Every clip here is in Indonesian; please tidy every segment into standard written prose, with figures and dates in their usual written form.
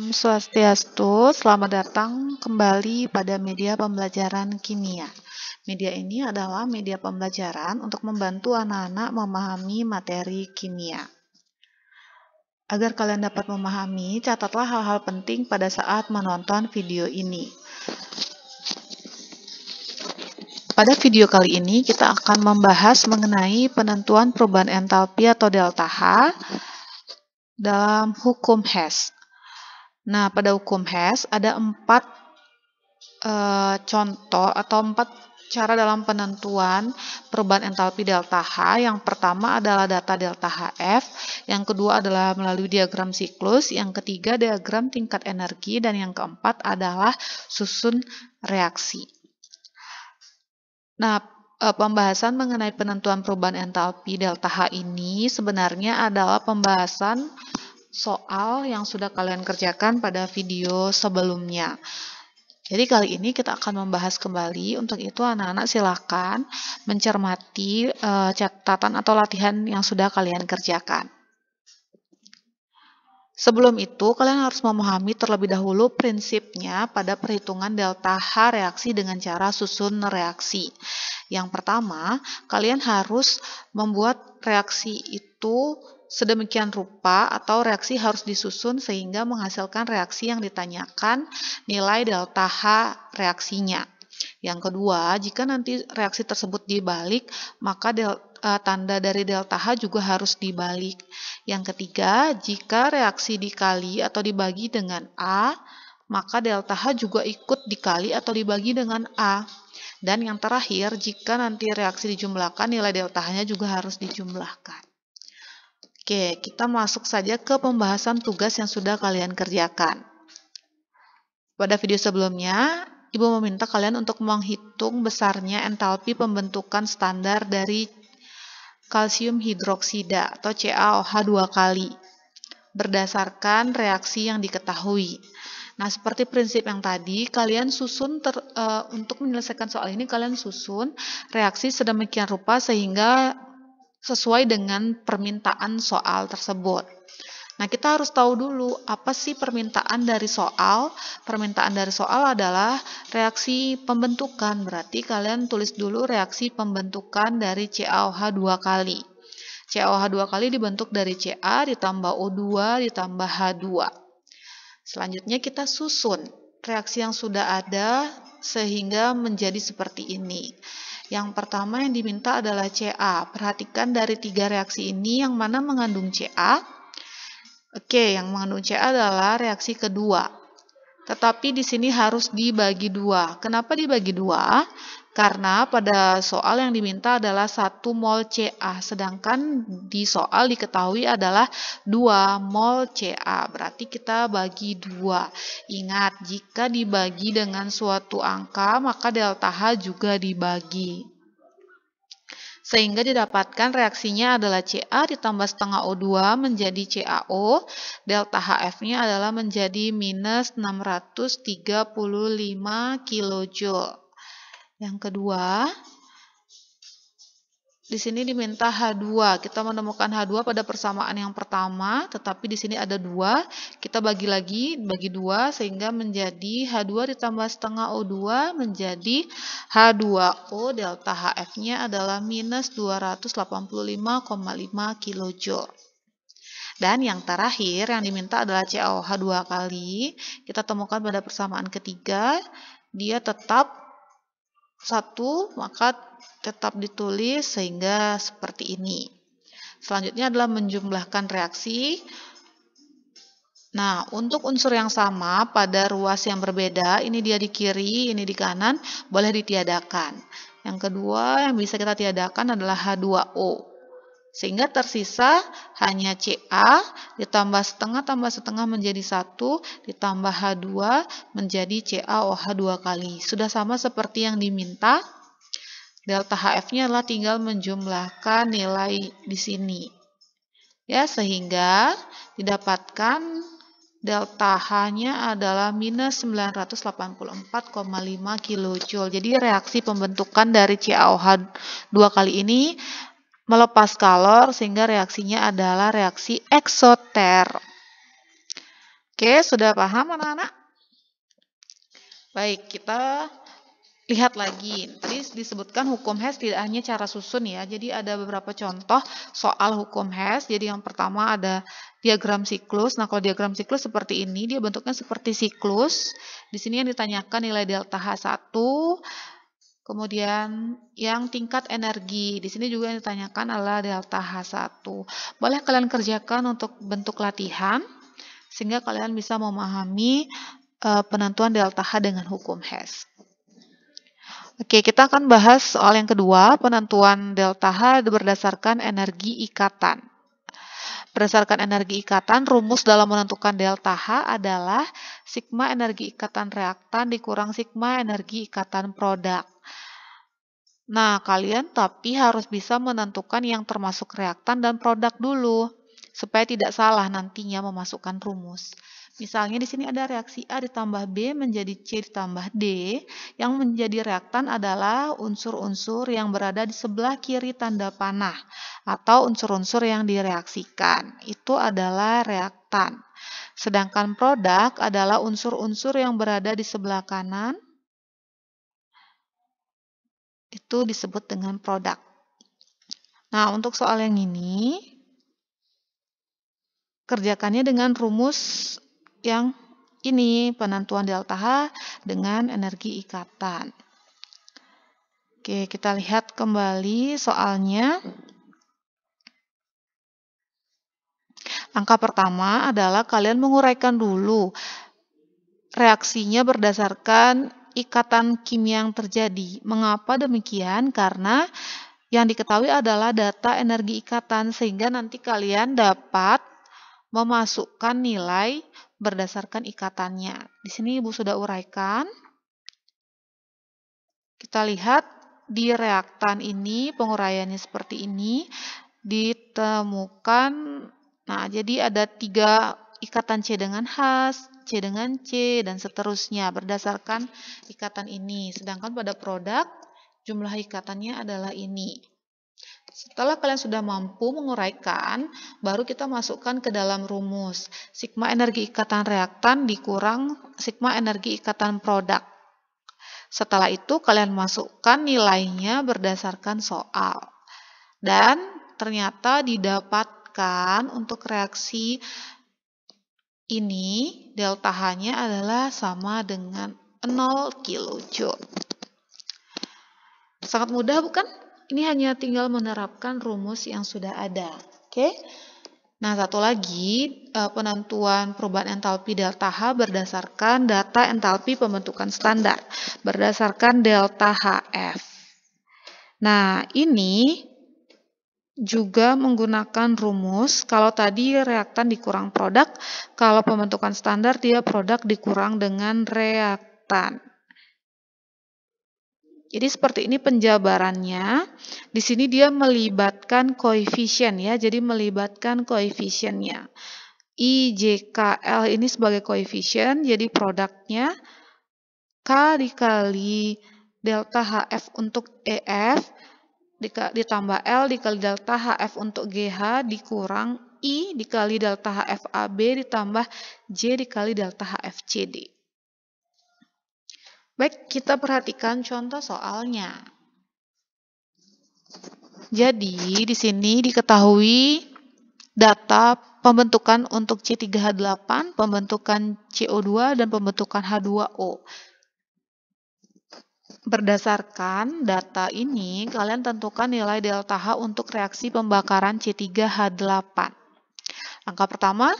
Swastiastu, selamat datang kembali pada media pembelajaran kimia. Media ini adalah media pembelajaran untuk membantu anak-anak memahami materi kimia. Agar kalian dapat memahami, catatlah hal-hal penting pada saat menonton video ini. Pada video kali ini, kita akan membahas mengenai penentuan perubahan entalpi atau delta H dalam hukum Hess. Nah, pada hukum Hess ada 4 contoh atau 4 cara dalam penentuan perubahan entalpi delta H. Yang pertama adalah data delta HF, yang kedua adalah melalui diagram siklus, yang ketiga diagram tingkat energi, dan yang keempat adalah susun reaksi. Nah, pembahasan mengenai penentuan perubahan entalpi delta H ini sebenarnya adalah pembahasan soal yang sudah kalian kerjakan pada video sebelumnya. Jadi kali ini kita akan membahas kembali. Untuk itu anak-anak silakan mencermati catatan atau latihan yang sudah kalian kerjakan. Sebelum itu, kalian harus memahami terlebih dahulu prinsipnya pada perhitungan delta H reaksi dengan cara susun reaksi. Yang pertama, kalian harus membuat reaksi itu sedemikian rupa atau reaksi harus disusun sehingga menghasilkan reaksi yang ditanyakan nilai delta H reaksinya. Yang kedua, jika nanti reaksi tersebut dibalik, maka tanda dari delta H juga harus dibalik. Yang ketiga, jika reaksi dikali atau dibagi dengan A, maka delta H juga ikut dikali atau dibagi dengan A. Dan yang terakhir, jika nanti reaksi dijumlahkan, nilai delta H-nya juga harus dijumlahkan. Oke, kita masuk saja ke pembahasan tugas yang sudah kalian kerjakan. Pada video sebelumnya, Ibu meminta kalian untuk menghitung besarnya entalpi pembentukan standar dari kalsium hidroksida atau CaOH 2 kali berdasarkan reaksi yang diketahui. Nah, seperti prinsip yang tadi, kalian susun untuk menyelesaikan soal ini, kalian susun reaksi sedemikian rupa sehingga sesuai dengan permintaan soal tersebut. Nah, kita harus tahu dulu apa sih permintaan dari soal. Permintaan dari soal adalah reaksi pembentukan. Berarti kalian tulis dulu reaksi pembentukan dari CaOH 2 kali. CaOH 2 kali dibentuk dari Ca ditambah O2 ditambah H2. Selanjutnya kita susun reaksi yang sudah ada sehingga menjadi seperti ini. Yang pertama yang diminta adalah Ca. Perhatikan dari 3 reaksi ini yang mana mengandung Ca. Oke, yang mengandung Ca adalah reaksi kedua. Tetapi di sini harus dibagi 2. Kenapa dibagi 2? Karena pada soal yang diminta adalah 1 mol Ca, sedangkan di soal diketahui adalah 2 mol Ca. Berarti kita bagi 2. Ingat, jika dibagi dengan suatu angka, maka delta H juga dibagi. Sehingga didapatkan reaksinya adalah Ca ditambah setengah O2 menjadi CaO, delta HF-nya adalah menjadi minus 635 kJ. Yang kedua, di sini diminta H2. Kita menemukan H2 pada persamaan yang pertama, tetapi di sini ada 2. Kita bagi lagi, bagi 2 sehingga menjadi H2 ditambah setengah O2 menjadi H2O. Delta HF-nya adalah minus 285,5 kJ. Dan yang terakhir yang diminta adalah CaOH 2 kali. Kita temukan pada persamaan ketiga, dia tetap 1, maka tetap ditulis sehingga seperti ini. Selanjutnya adalah menjumlahkan reaksi. Nah, untuk unsur yang sama pada ruas yang berbeda, ini dia di kiri, ini di kanan, boleh ditiadakan. Yang kedua yang bisa kita tiadakan adalah H2O. Sehingga tersisa hanya Ca ditambah setengah menjadi 1 ditambah H2 menjadi CaOH 2 kali. Sudah sama seperti yang diminta. Delta HF-nya adalah tinggal menjumlahkan nilai di sini. Ya, sehingga didapatkan delta H-nya adalah minus 984,5 kJ. Jadi reaksi pembentukan dari CaOH 2 kali ini melepas kalor sehingga reaksinya adalah reaksi eksoter. Oke, sudah paham anak-anak? Baik, kita lihat lagi. Tadi disebutkan hukum Hess tidak hanya cara susun ya. Jadi ada beberapa contoh soal hukum Hess. Jadi yang pertama ada diagram siklus. Nah, kalau diagram siklus seperti ini, dia bentuknya seperti siklus. Di sini yang ditanyakan nilai delta H1. Kemudian yang tingkat energi. Di sini juga yang ditanyakan adalah delta H1. Boleh kalian kerjakan untuk bentuk latihan sehingga kalian bisa memahami penentuan delta H dengan hukum Hess. Oke, kita akan bahas soal yang kedua, penentuan delta H berdasarkan energi ikatan. Berdasarkan energi ikatan, rumus dalam menentukan delta H adalah sigma energi ikatan reaktan dikurang sigma energi ikatan produk. Nah, kalian tapi harus bisa menentukan yang termasuk reaktan dan produk dulu, supaya tidak salah nantinya memasukkan rumus. Misalnya di sini ada reaksi A ditambah B menjadi C ditambah D. Yang menjadi reaktan adalah unsur-unsur yang berada di sebelah kiri tanda panah atau unsur-unsur yang direaksikan. Itu adalah reaktan. Sedangkan produk adalah unsur-unsur yang berada di sebelah kanan. Itu disebut dengan produk. Nah, untuk soal yang ini, kerjakannya dengan rumus yang ini, penentuan delta H dengan energi ikatan. Oke, kita lihat kembali soalnya. Angka pertama adalah kalian menguraikan dulu reaksinya berdasarkan ikatan kimia yang terjadi. Mengapa demikian? Karena yang diketahui adalah data energi ikatan, sehingga nanti kalian dapat memasukkan nilai berdasarkan ikatannya. Di sini Ibu sudah uraikan. Kita lihat di reaktan ini penguraiannya seperti ini ditemukan. Nah, jadi ada 3 ikatan C dengan H, C dengan C, dan seterusnya berdasarkan ikatan ini. Sedangkan pada produk jumlah ikatannya adalah ini. Setelah kalian sudah mampu menguraikan, baru kita masukkan ke dalam rumus. Sigma energi ikatan reaktan dikurang sigma energi ikatan produk. Setelah itu kalian masukkan nilainya berdasarkan soal. Dan ternyata didapatkan untuk reaksi ini, delta H-nya adalah sama dengan 0 kJ. Sangat mudah bukan? Ini hanya tinggal menerapkan rumus yang sudah ada. Oke? Nah, satu lagi, penentuan perubahan entalpi delta H berdasarkan data entalpi pembentukan standar, berdasarkan delta HF. Nah, ini juga menggunakan rumus, kalau tadi reaktan dikurang produk, kalau pembentukan standar dia produk dikurang dengan reaktan. Jadi seperti ini penjabarannya. Di sini dia melibatkan koefisien ya, jadi melibatkan koefisiennya. I, J, K, L ini sebagai koefisien, jadi produknya K dikali delta HF untuk EF, ditambah L dikali delta HF untuk GH, dikurang I dikali delta HF AB, ditambah J dikali delta HF CD. Baik, kita perhatikan contoh soalnya. Jadi, di sini diketahui data pembentukan untuk C3H8, pembentukan CO2, dan pembentukan H2O. Berdasarkan data ini, kalian tentukan nilai delta H untuk reaksi pembakaran C3H8. Langkah pertama,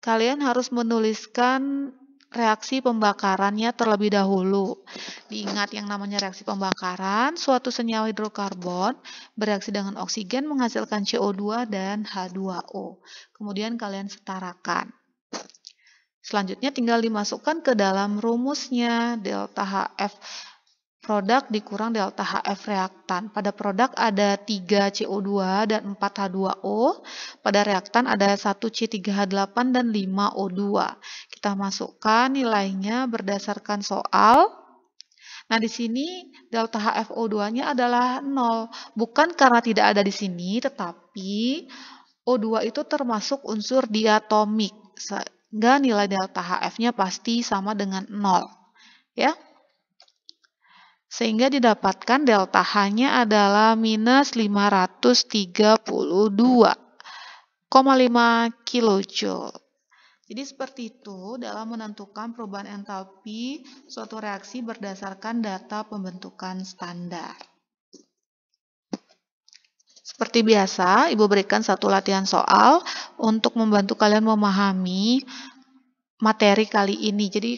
kalian harus menuliskan reaksi pembakarannya terlebih dahulu. Diingat yang namanya reaksi pembakaran, suatu senyawa hidrokarbon bereaksi dengan oksigen menghasilkan CO2 dan H2O. Kemudian kalian setarakan. Selanjutnya tinggal dimasukkan ke dalam rumusnya, delta HF produk dikurang delta HF reaktan. Pada produk ada 3 CO2 dan 4 H2O. Pada reaktan ada 1 C3H8 dan 5 O2. Kita masukkan nilainya berdasarkan soal. Nah, di sini delta HFO2-nya adalah 0. Bukan karena tidak ada di sini, tetapi O2 itu termasuk unsur diatomik. sehingga nilai delta HF-nya pasti sama dengan 0. Ya. Sehingga didapatkan delta H-nya adalah minus 532,5 kilojoule. Jadi seperti itu dalam menentukan perubahan entalpi suatu reaksi berdasarkan data pembentukan standar. Seperti biasa, Ibu berikan satu latihan soal untuk membantu kalian memahami materi kali ini. Jadi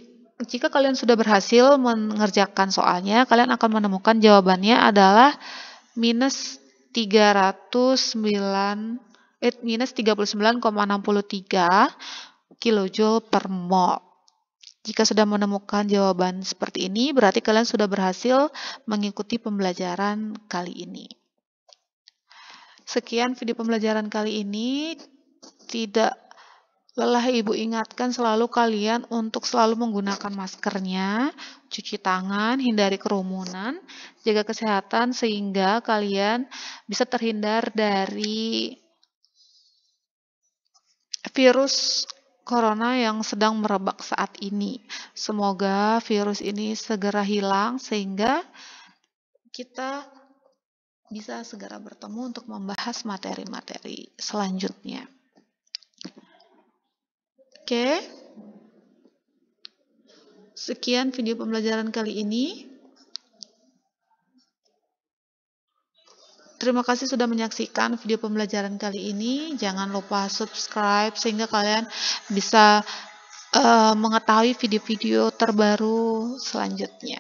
jika kalian sudah berhasil mengerjakan soalnya, kalian akan menemukan jawabannya adalah minus 39,63 kilojoule per mol. Jika sudah menemukan jawaban seperti ini, berarti kalian sudah berhasil mengikuti pembelajaran kali ini. Sekian video pembelajaran kali ini. Tidak lelah Ibu ingatkan selalu kalian untuk selalu menggunakan maskernya, cuci tangan, hindari kerumunan, jaga kesehatan sehingga kalian bisa terhindar dari virus corona yang sedang merebak saat ini. Semoga virus ini segera hilang sehingga kita bisa segera bertemu untuk membahas materi-materi selanjutnya. Oke. Sekian video pembelajaran kali ini. Terima kasih sudah menyaksikan video pembelajaran kali ini. Jangan lupa subscribe sehingga kalian bisa mengetahui video-video terbaru selanjutnya.